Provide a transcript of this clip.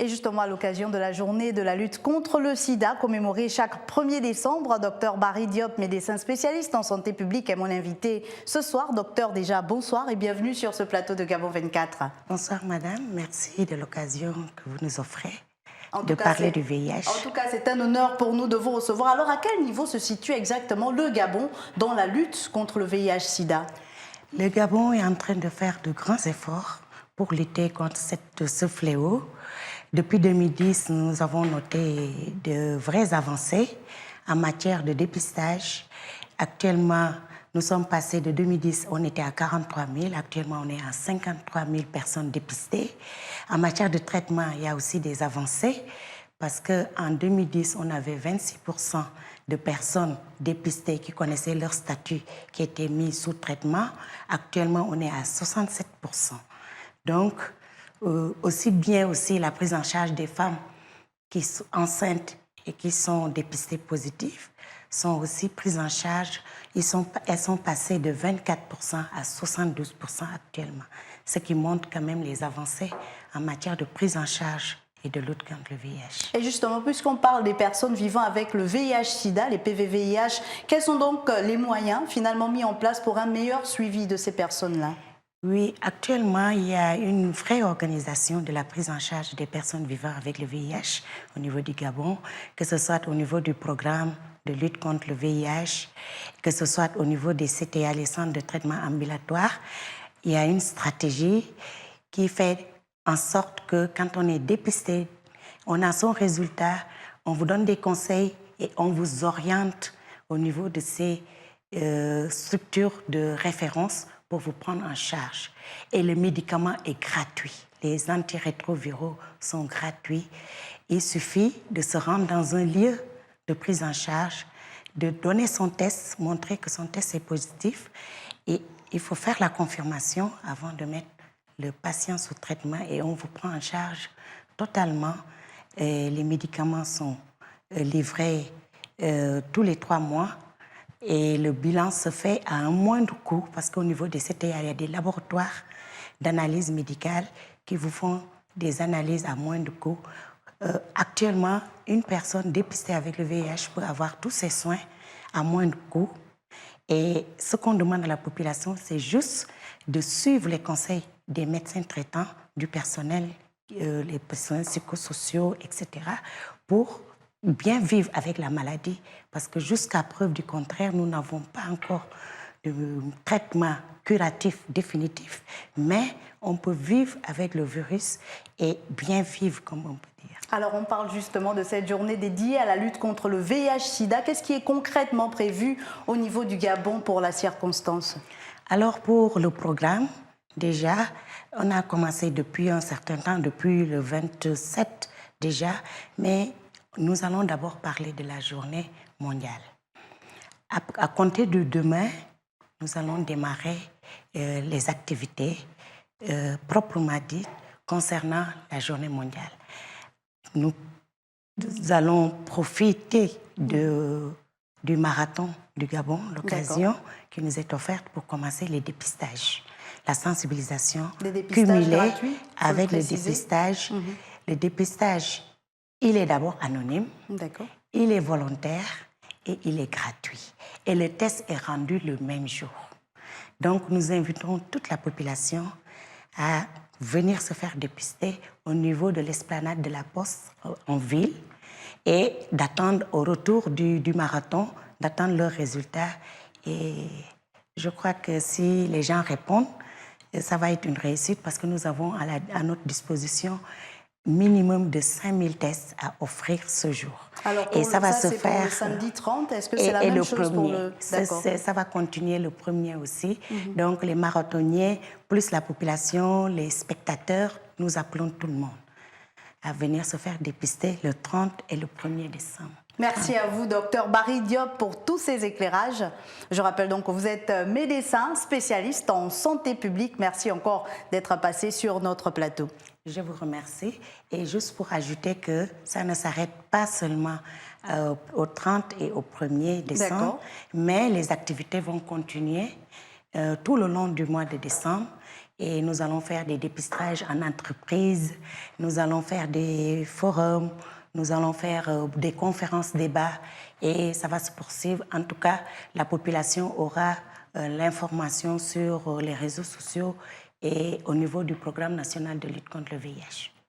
Et justement, à l'occasion de la journée de la lutte contre le sida, commémorée chaque 1er décembre, Dr Barry Diop, médecin spécialiste en santé publique, est mon invité ce soir. Docteur, déjà bonsoir et bienvenue sur ce plateau de Gabon 24. Bonsoir madame, merci de l'occasion que vous nous offrez de parler du VIH. En tout cas, c'est un honneur pour nous de vous recevoir. Alors, à quel niveau se situe exactement le Gabon dans la lutte contre le VIH-Sida? Le Gabon est en train de faire de grands efforts pour lutter contre ce fléau. Depuis 2010, nous avons noté de vraies avancées en matière de dépistage. Actuellement, nous sommes passés de 2010, on était à 43 000. Actuellement, on est à 53 000 personnes dépistées. En matière de traitement, il y a aussi des avancées parce qu'en 2010, on avait 26% de personnes dépistées qui connaissaient leur statut, qui étaient mis sous traitement. Actuellement, on est à 67%. Donc, aussi bien aussi la prise en charge des femmes qui sont enceintes et qui sont dépistées positives sont aussi prises en charge. Elles sont passées de 24% à 72% actuellement, ce qui montre quand même les avancées en matière de prise en charge et de lutte contre le VIH. Et justement, puisqu'on parle des personnes vivant avec le VIH-Sida, les PVVIH, quels sont donc les moyens finalement mis en place pour un meilleur suivi de ces personnes-là? Oui, actuellement, il y a une vraie organisation de la prise en charge des personnes vivant avec le VIH au niveau du Gabon, que ce soit au niveau du programme de lutte contre le VIH, que ce soit au niveau des CTA, les centres de traitement ambulatoires. Il y a une stratégie qui fait en sorte que quand on est dépisté, on a son résultat, on vous donne des conseils et on vous oriente au niveau de ces structures de référence pour vous prendre en charge. Et le médicament est gratuit. Les antirétroviraux sont gratuits. Il suffit de se rendre dans un lieu de prise en charge, de donner son test, montrer que son test est positif. Et il faut faire la confirmation avant de mettre le patient sous traitement et on vous prend en charge totalement. Les médicaments sont livrés tous les 3 mois. Et le bilan se fait à un moindre coût parce qu'au niveau des CTA, il y a des laboratoires d'analyse médicale qui vous font des analyses à moindre coût. Actuellement, une personne dépistée avec le VIH peut avoir tous ses soins à moindre coût. Et ce qu'on demande à la population, c'est juste de suivre les conseils des médecins traitants, du personnel, les personnels psychosociaux, etc., pour bien vivre avec la maladie, parce que jusqu'à preuve du contraire, nous n'avons pas encore de traitement curatif définitif, mais on peut vivre avec le virus et bien vivre, comme on peut dire. Alors, on parle justement de cette journée dédiée à la lutte contre le VIH-Sida. Qu'est-ce qui est concrètement prévu au niveau du Gabon pour la circonstance? Alors, pour le programme, déjà, on a commencé depuis un certain temps, depuis le 27 déjà, mais nous allons d'abord parler de la journée mondiale. À compter de demain, nous allons démarrer les activités proprement dites concernant la journée mondiale. Nous allons profiter du marathon du Gabon, l'occasion qui nous est offerte pour commencer les dépistages. La sensibilisation cumulée avec le dépistage. Le dépistage, il est d'abord anonyme, il est volontaire et il est gratuit. Et le test est rendu le même jour. Donc, nous invitons toute la population à venir se faire dépister au niveau de l'esplanade de la Poste en ville et d'attendre au retour du marathon, d'attendre leurs résultats. Et je crois que si les gens répondent, ça va être une réussite parce que nous avons à notre disposition minimum de 5000 tests à offrir ce jour. Alors, et ça va se faire pour le samedi 30, est-ce que c'est la même chose pour le... Ça va continuer le 1er aussi. Donc, les marathoniens, plus la population, les spectateurs, nous appelons tout le monde à venir se faire dépister le 30 et le 1er décembre. Merci à vous, Dr Barry Diop, pour tous ces éclairages. Je rappelle donc que vous êtes médecin spécialiste en santé publique. Merci encore d'être passé sur notre plateau. Je vous remercie. Et juste pour ajouter que ça ne s'arrête pas seulement au 30 et au 1er décembre, mais les activités vont continuer tout le long du mois de décembre. et nous allons faire des dépistages en entreprise, nous allons faire des forums, nous allons faire des conférences débats et ça va se poursuivre. En tout cas, la population aura l'information sur les réseaux sociaux et au niveau du programme national de lutte contre le VIH.